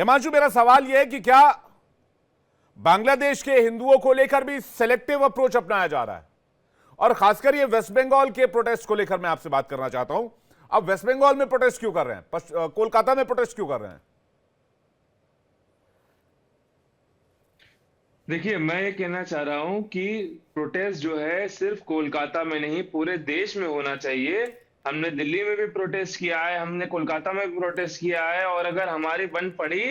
हिमांशु, मेरा सवाल यह है कि क्या बांग्लादेश के हिंदुओं को लेकर भी सेलेक्टिव अप्रोच अपनाया जा रहा है? और खासकर ये वेस्ट बंगाल के प्रोटेस्ट को लेकर मैं आपसे बात करना चाहता हूं। अब वेस्ट बंगाल में प्रोटेस्ट क्यों कर रहे हैं, कोलकाता में प्रोटेस्ट क्यों कर रहे हैं? देखिए, मैं ये कहना चाह रहा हूं कि प्रोटेस्ट जो है सिर्फ कोलकाता में नहीं पूरे देश में होना चाहिए। हमने दिल्ली में भी प्रोटेस्ट किया है, हमने कोलकाता में भी प्रोटेस्ट किया है, और अगर हमारी बन पड़ी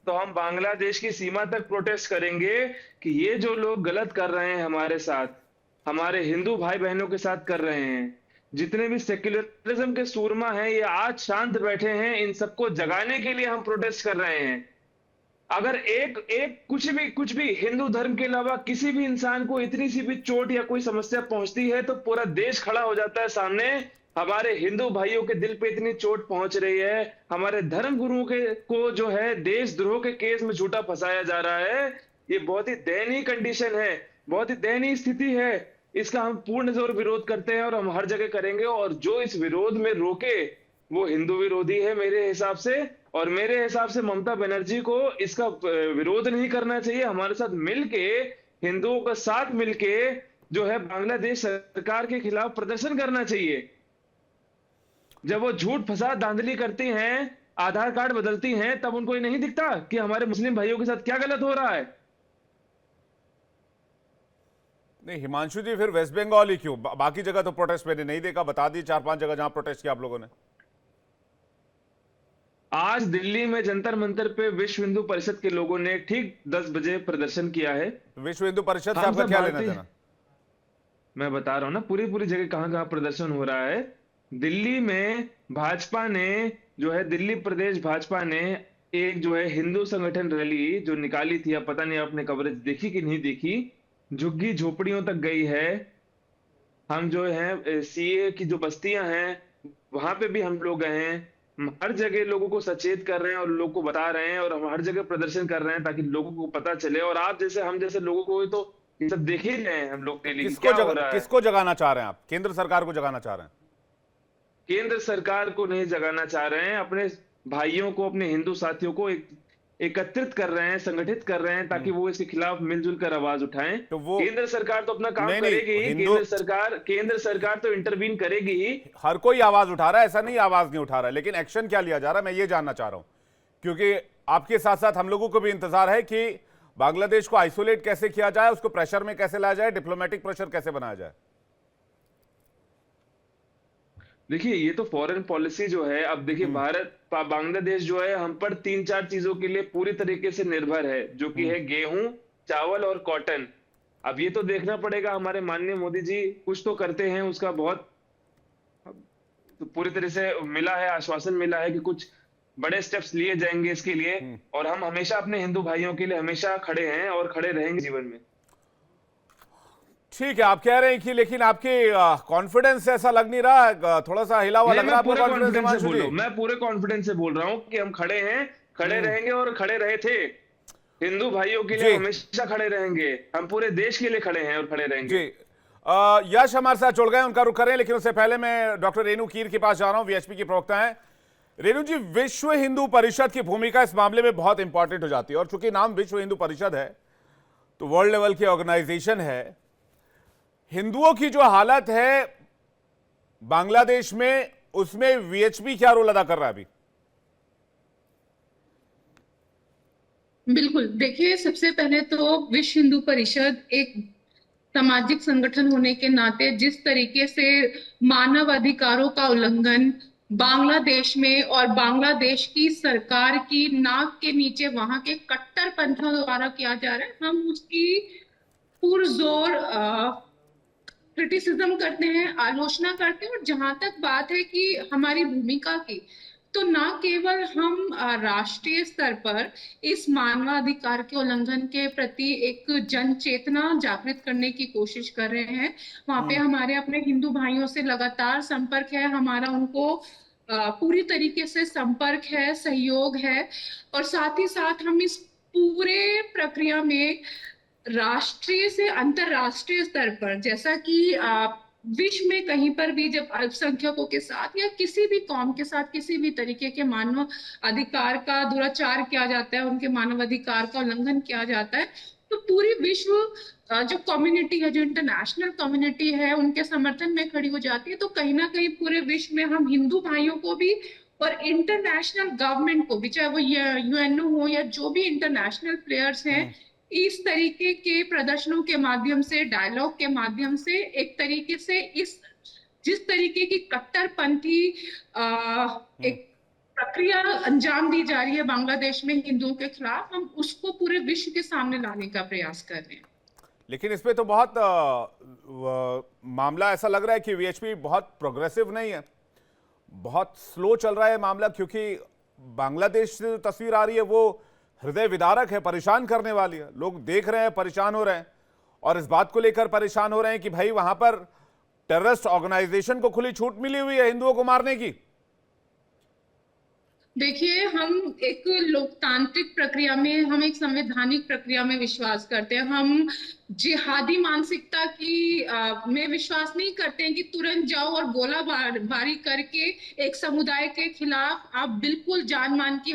तो हम बांग्लादेश की सीमा तक प्रोटेस्ट करेंगे कि ये जो लोग गलत कर रहे हैं हमारे साथ, हमारे हिंदू भाई बहनों के साथ कर रहे हैं, जितने भी सेक्युलरिज्म के सूरमा हैं ये आज शांत बैठे हैं, इन सबको जगाने के लिए हम प्रोटेस्ट कर रहे हैं। अगर एक एक कुछ भी हिंदू धर्म के अलावा किसी भी इंसान को इतनी सी भी चोट या कोई समस्या पहुंचती है तो पूरा देश खड़ा हो जाता है सामने। हमारे हिंदू भाइयों के दिल पे इतनी चोट पहुंच रही है, हमारे धर्म गुरुओं के को जो है देशद्रोह के केस में झूठा फंसाया जा रहा है। ये बहुत ही दयनीय कंडीशन है, बहुत ही दयनीय स्थिति है। इसका हम पूर्ण जोर विरोध करते हैं और हम हर जगह करेंगे, और जो इस विरोध में रोके वो हिंदू विरोधी है मेरे हिसाब से। और मेरे हिसाब से ममता बनर्जी को इसका विरोध नहीं करना चाहिए, हमारे साथ मिलके, हिंदुओं का साथ मिलके जो है बांग्लादेश सरकार के खिलाफ प्रदर्शन करना चाहिए। जब वो झूठ फसाद धांधली करती हैं, आधार कार्ड बदलती हैं, तब उनको ये नहीं दिखता कि हमारे मुस्लिम भाइयों के साथ क्या गलत हो रहा है। नहीं हिमांशु जी, फिर वेस्ट बंगाल ही क्यों? बाकी जगह तो प्रोटेस्ट मैंने नहीं देखा। बता दी 4-5 जगह जहां प्रोटेस्ट किया आप लोगों ने। आज दिल्ली में जंतर मंतर पे विश्व हिंदू परिषद के लोगों ने ठीक 10 बजे प्रदर्शन किया है। विश्व हिंदू परिषद से हम आपका सब क्या लेना भारतीय, देना? मैं बता रहा हूं ना पूरी पूरी जगह कहां कहां प्रदर्शन हो रहा है। दिल्ली में भाजपा ने जो है, दिल्ली प्रदेश भाजपा ने एक जो है हिंदू संगठन रैली जो निकाली थी, अब पता नहीं आपने कवरेज देखी कि नहीं देखी, झुग्गी झोपड़ियों तक गई है। हम जो है सीए की जो बस्तियां हैं वहां पे भी हम लोग गए हैं। हम हर जगह लोगों को सचेत कर रहे हैं और लोगों को बता रहे हैं, और हम हर जगह प्रदर्शन कर रहे हैं ताकि लोगों को पता चले। और आप जैसे हम जैसे लोगों को तो ये सब देख ही रहे हैं हम लोग डेली क्या हो रहा है। किसको जगाना चाह रहे हैं आप? केंद्र सरकार को जगाना चाह रहे हैं? केंद्र सरकार को नहीं जगाना चाह रहे हैं, अपने भाइयों को, अपने हिंदू साथियों को एकत्रित कर रहे हैं, संगठित कर रहे हैं ताकि वो इसके खिलाफ मिलजुल कर आवाज उठाएं। तो वो केंद्र सरकार तो अपना काम नहीं, करेगी ही, हिंदू केंद्र सरकार तो इंटरवीन करेगी ही। हर कोई आवाज उठा रहा है, ऐसा नहीं आवाज नहीं उठा रहा है, लेकिन एक्शन क्या लिया जा रहा है मैं ये जानना चाह रहा हूं। क्योंकि आपके साथ साथ हम लोगों को भी इंतजार है कि बांग्लादेश को आइसोलेट कैसे किया जाए, उसको प्रेशर में कैसे लाया जाए, डिप्लोमेटिक प्रेशर कैसे बनाया जाए। देखिए, ये तो फॉरेन पॉलिसी जो है, अब देखिए बांग्लादेश जो है हम पर 3-4 चीजों के लिए पूरी तरीके से निर्भर है, जो कि है गेहूं, चावल और कॉटन। अब ये तो देखना पड़ेगा, हमारे माननीय मोदी जी कुछ तो करते हैं, उसका बहुत तो पूरी तरह से मिला है, आश्वासन मिला है कि कुछ बड़े स्टेप्स लिए जाएंगे इसके लिए। और हम हमेशा अपने हिंदू भाइयों के लिए हमेशा खड़े हैं और खड़े रहेंगे जीवन में। ठीक है, आप कह रहे हैं कि, लेकिन आपके कॉन्फिडेंस ऐसा लग नहीं रहा, थोड़ा सा हिला हुआ लग रहा है आपका कॉन्फिडेंस। मैं पूरे कॉन्फिडेंस से बोल रहा हूं कि हम खड़े हैं, खड़े रहेंगे और खड़े रहे थे। हिंदू भाइयों के लिए हमेशा खड़े रहेंगे, हम पूरे देश के लिए खड़े हैं और खड़े रहेंगे। जी, यश हमारे साथ जुड़ गए, उनका रुख करें, लेकिन उससे पहले मैं डॉक्टर रेणु कीर के पास जा रहा हूं, वीएचपी की प्रवक्ता हैं। रेणु जी, विश्व हिंदू परिषद की भूमिका इस मामले में बहुत इंपॉर्टेंट हो जाती है, और चूंकि नाम विश्व हिंदू परिषद है तो वर्ल्ड लेवल की ऑर्गेनाइजेशन है। हिंदुओं की जो हालत है बांग्लादेश में, उसमें वीएचपी क्या रोल अदा कर रहा है अभी? बिल्कुल, देखिए, सबसे पहले तो विश्व हिंदू परिषद एक सामाजिक संगठन होने के नाते जिस तरीके से मानव अधिकारों का उल्लंघन बांग्लादेश में और बांग्लादेश की सरकार की नाक के नीचे वहां के कट्टरपंथियों द्वारा किया जा रहा है, हम उसकी पुरजोर क्रिटिसिज्म करते हैं, आलोचना करते हैं। और जहां तक बात है कि हमारी भूमिका की, तो ना केवल हम राष्ट्रीय स्तर पर इस मानवाधिकार के उल्लंघन के प्रति एक जन चेतना जागृत करने की कोशिश कर रहे हैं, वहां पे हमारे अपने हिंदू भाइयों से लगातार संपर्क है, हमारा उनको पूरी तरीके से संपर्क है, सहयोग है। और साथ ही साथ हम इस पूरे प्रक्रिया में राष्ट्रीय से अंतरराष्ट्रीय स्तर पर, जैसा कि विश्व में कहीं पर भी जब अल्पसंख्यकों के साथ या किसी भी कौम के साथ किसी भी तरीके के मानव अधिकार का दुराचार किया जाता है, उनके मानव अधिकार का उल्लंघन किया जाता है, तो पूरी विश्व जो कम्युनिटी है, जो इंटरनेशनल कम्युनिटी है, उनके समर्थन में खड़ी हो जाती है। तो कहीं ना कहीं पूरे विश्व में हम हिंदू भाइयों को भी और इंटरनेशनल गवर्नमेंट को भी, चाहे वो यूएनओ हो या जो भी इंटरनेशनल प्लेयर्स हैं, इस तरीके के प्रदर्शनों के माध्यम से, डायलॉग के माध्यम से एक तरीके से इस जिस तरीके की कट्टरपंथी एक प्रक्रिया अंजाम दी जा रही है बांग्लादेश में हिंदुओं के खिलाफ, हम उसको पूरे विश्व के सामने लाने का प्रयास कर रहे हैं। लेकिन इसमें तो बहुत मामला ऐसा लग रहा है कि वीएचपी बहुत प्रोग्रेसिव नहीं है, बहुत स्लो चल रहा है मामला, क्योंकि बांग्लादेश से तस्वीर आ रही है वो हृदय विदारक है, परेशान करने वाली है। लोग देख रहे हैं, परेशान हो रहे हैं, और इस बात को लेकर परेशान हो रहे हैं कि भाई वहां पर टेररिस्ट ऑर्गेनाइजेशन को खुली छूट मिली हुई है हिंदुओं को मारने की। देखिए, हम एक लोकतांत्रिक प्रक्रिया में, हम एक संवैधानिक प्रक्रिया में विश्वास करते हैं। हम जिहादी मानसिकता की में विश्वास नहीं करते हैं कि तुरंत जाओ और गोलाबारी करके एक समुदाय के खिलाफ आप बिल्कुल जान मान की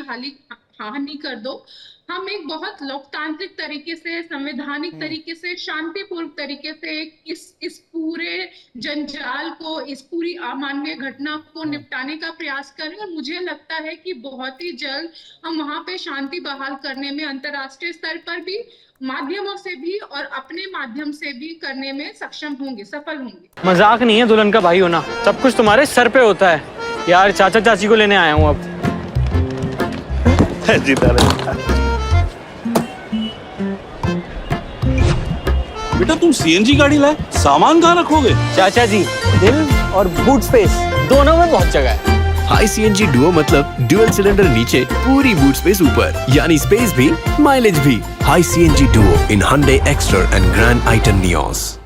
हानि कर दो। हम एक बहुत लोकतांत्रिक तरीके से, संवैधानिक तरीके से, शांतिपूर्ण तरीके से इस पूरे जंजाल को, इस पूरी अमानवीय घटना को निपटाने का प्रयास करें। और मुझे लगता है कि बहुत ही जल्द हम वहां पे शांति बहाल करने में अंतर्राष्ट्रीय स्तर पर भी, माध्यमों से भी और अपने माध्यम से भी करने में सक्षम होंगे, सफल होंगे। मजाक नहीं है दुल्हन का भाई होना, सब कुछ तुम्हारे सर पे होता है। यार चाचा चाची को लेने आया हूँ अब। बेटा तुम सीएनजी गाड़ी लाए, सामान कहाँ रखोगे? चाचा जी, दिल और बूट स्पेस दोनों में बहुत जगह है। हाई सीएनजी डुओ मतलब ड्यूअल सिलेंडर नीचे, पूरी बूट स्पेस ऊपर, यानी स्पेस भी माइलेज भी। High CNG Duo in Hyundai Exter and Grand i10 Nios।